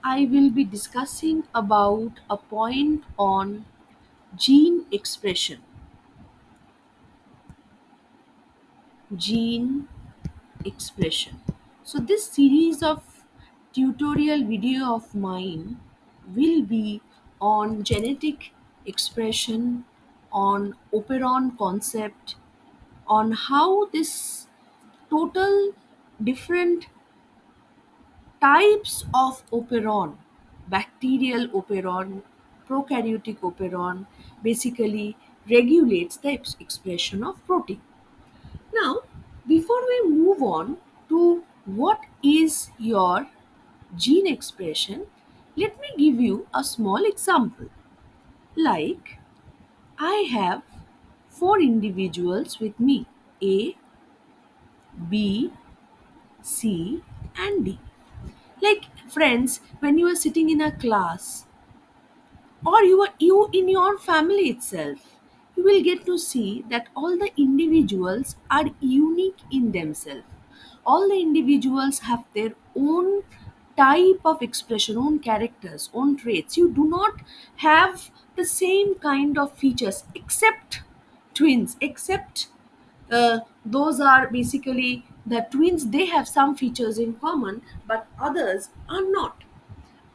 I will be discussing about a point on gene expression. Gene expression. So this series of tutorial video of mine will be on genetic expression, on operon concept, on how this total different types of operon, bacterial operon, prokaryotic operon, basically regulates the expression of protein. Now, before we move on to what is your gene expression, let me give you a small example. Like, I have four individuals with me: A, B, C, and D. Like, friends, when you are sitting in a class, or you in your family itself, you will get to see that all the individuals are unique in themselves. All the individuals have their own type of expression, own characters, own traits. You do not have the same kind of features, except twins, except those are basically the twins. They have some features in common, but others are not.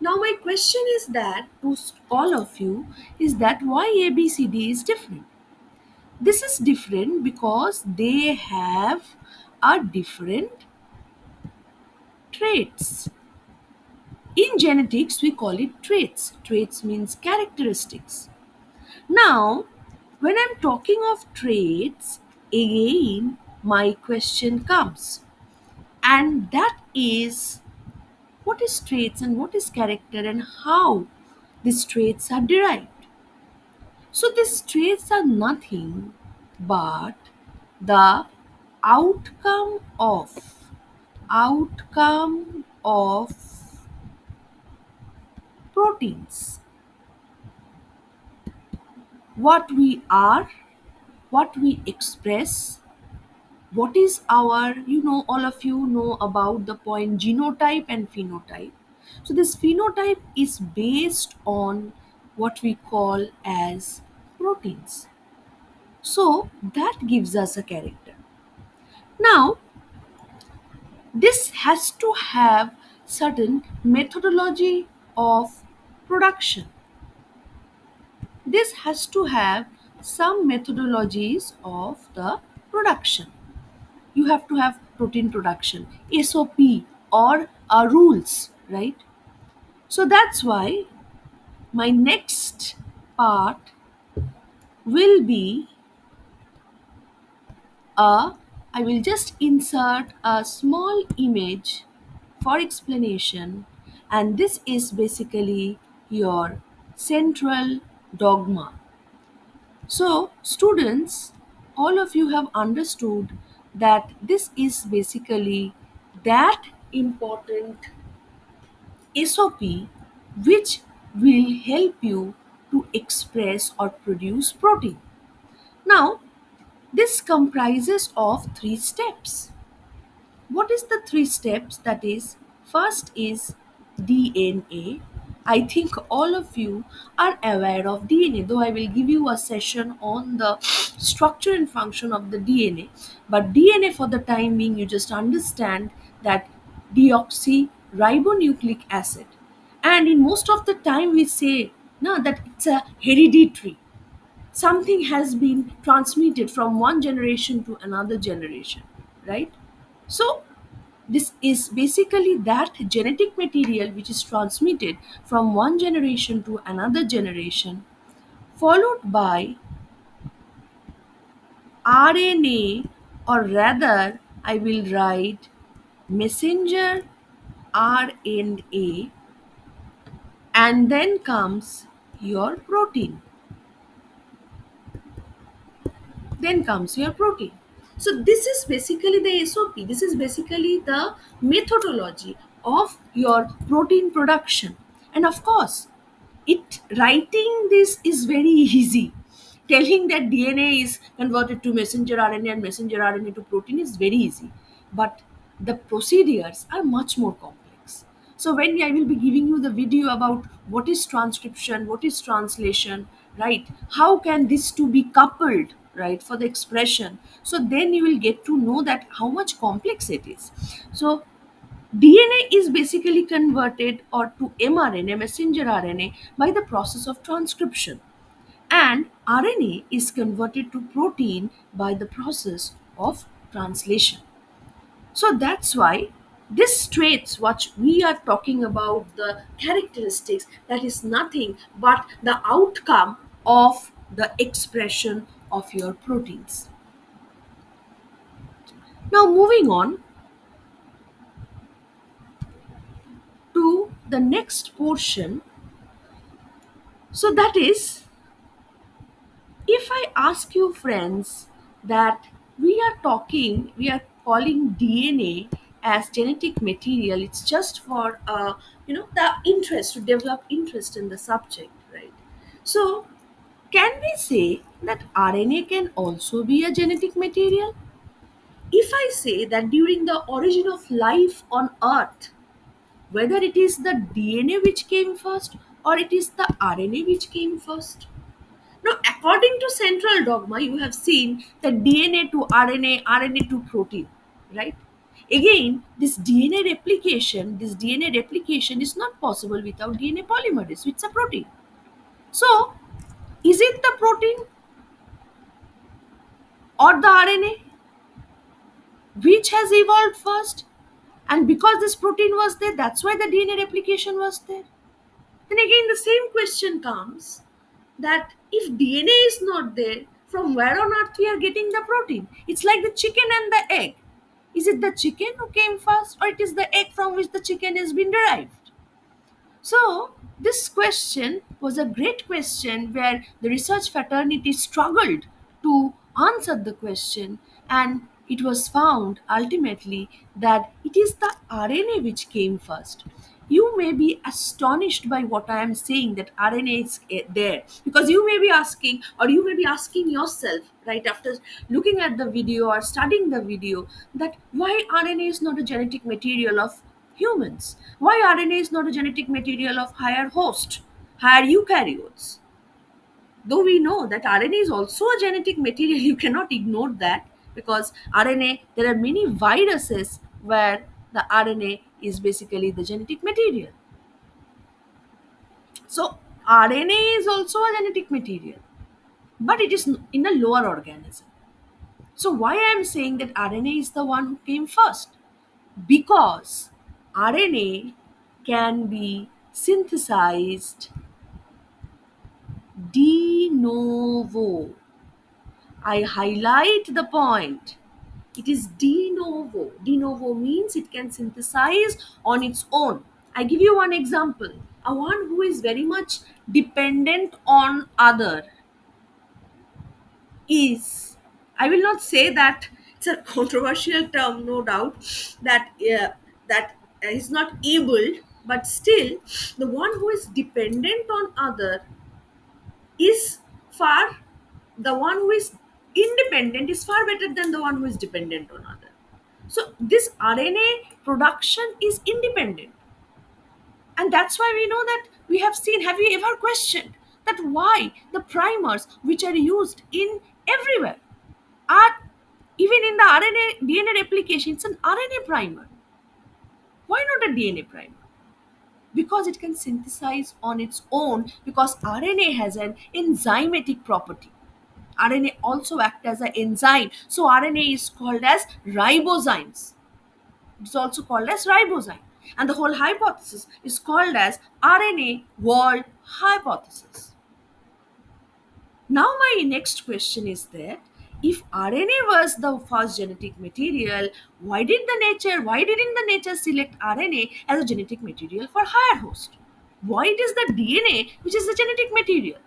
Now my question is that to all of you is that why ABCD is different? This is different because they have a different traits. In genetics we call it traits. Traits means characteristics. Now when I'm talking of traits, again my question comes, and that is, what is traits and what is character and how these traits are derived? So these traits are nothing but the outcome of outcome of proteins. What we are, what we express, what is our, all of you know about the point genotype and phenotype. So this phenotype is based on what we call as proteins. So that gives us a character. Now, this has to have certain methodology of production. This has to have some methodologies of the production. You have to have protein production, SOP, or rules, right? So that's why my next part will be a I will just insert a small image for explanation, and this is basically your central dogma. So, students, all of you have understood that this is basically that important SOP which will help you to express or produce protein. Now, this comprises of three steps. What is the three steps? That is, first is DNA. I think all of you are aware of DNA, though I will give you a session on the structure and function of the DNA. But DNA, for the time being, you just understand that deoxyribonucleic acid. And in most of the time, we say no, that it's a hereditary. Something has been transmitted from one generation to another generation, right? So this is basically that genetic material which is transmitted from one generation to another generation, followed by RNA, or rather, I will write messenger RNA, and then comes your protein. Then comes your protein. So this is basically the SOP. This is basically the methodology of your protein production. And of course, it writing this is very easy. Telling that DNA is converted to messenger RNA and messenger RNA to protein is very easy. But the procedures are much more complex. So when I will be giving you the video about what is transcription, what is translation, right? How can these two be coupled, right, for the expression? So then you will get to know that how much complex it is. So DNA is basically converted or to mRNA, messenger RNA, by the process of transcription, and RNA is converted to protein by the process of translation. So that's why this traits what we are talking about, the characteristics, that is nothing but the outcome of the expression of your proteins. Now moving on to the next portion. So that is, if I ask you friends that we are calling DNA as genetic material, it's just for the interest, to develop interest in the subject, right? So can we say that RNA can also be a genetic material? If I say that during the origin of life on Earth, whether it is the DNA which came first or it is the RNA which came first, now, according to central dogma, you have seen that DNA to RNA, RNA to protein, right? Again, this DNA replication is not possible without DNA polymerase, which is a protein. So, is it the protein or the RNA which has evolved first? And because this protein was there, that's why the DNA replication was there. Then again, the same question comes that if DNA is not there, from where on earth we are getting the protein? It's like the chicken and the egg. Is it the chicken who came first, or it is the egg from which the chicken has been derived? So, this question was a great question where the research fraternity struggled to answer the question, and it was found ultimately that it is the RNA which came first. You may be astonished by what I am saying, that RNA is there, because you may be asking, or you may be asking yourself, right, after looking at the video or studying the video, that why RNA is not a genetic material of humans? Why RNA is not a genetic material of higher host, higher eukaryotes? Though we know that RNA is also a genetic material, you cannot ignore that, because RNA, there are many viruses where the RNA is basically the genetic material. So RNA is also a genetic material, but it is in a lower organism. So why I am saying that RNA is the one who came first? Because RNA can be synthesized de novo. I highlight the point. It is de novo. De novo means it can synthesize on its own. I give you one example. A one who is very much dependent on other is, I will not say that it's a controversial term, no doubt, that that is not able, but still the one who is dependent on other is far, the one who is independent is far better than the one who is dependent on other. So this RNA production is independent, and that's why we know that we have seen, have you ever questioned that why the primers which are used in everywhere are, even in the RNA DNA replication, it's an RNA primer. Why not a DNA primer? Because it can synthesize on its own, because RNA has an enzymatic property. RNA also act as an enzyme. So RNA is called as ribozymes. It's also called as ribozyme. And the whole hypothesis is called as RNA world hypothesis. Now, my next question is that if RNA was the first genetic material, why didn't the nature select RNA as a genetic material for higher host? Why it is the DNA which is the genetic material?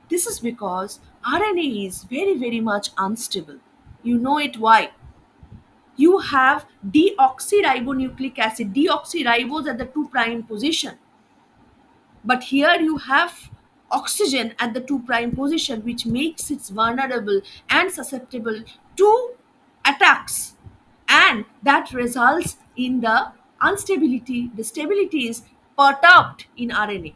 This is because RNA is very, very much unstable. You know it why? You have deoxyribonucleic acid, deoxyribose at the 2' position. But here you have oxygen at the 2' position, which makes it vulnerable and susceptible to attacks. And that results in the instability, the stability is perturbed in RNA.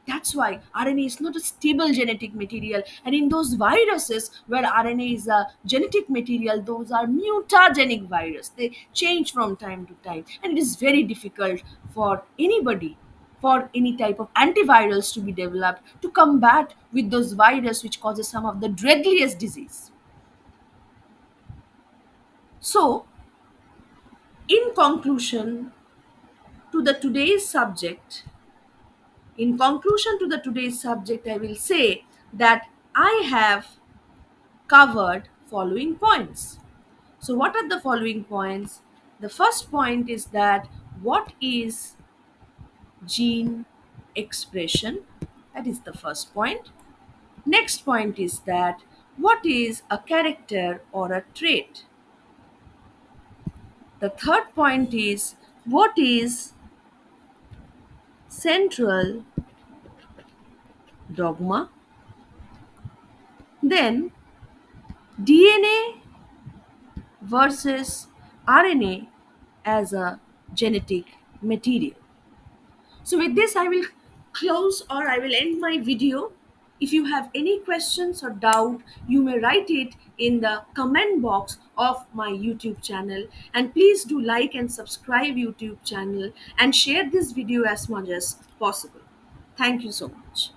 That's why RNA is not a stable genetic material. And in those viruses where RNA is a genetic material, those are mutagenic virus. They change from time to time. And it is very difficult for anybody, for any type of antivirals to be developed to combat with those virus which causes some of the deadliest disease. So, in conclusion to the today's subject, in conclusion to the today's subject, I will say that I have covered following points. So, what are the following points? The first point is that what is gene expression? That is the first point. Next point is that what is a character or a trait? The third point is what is central dogma? Then DNA versus RNA as a genetic material. So, with this, I will close or I will end my video. If you have any questions or doubt, you may write it in the comment box of my YouTube channel. And please do like and subscribe YouTube channel and share this video as much as possible. Thank you so much.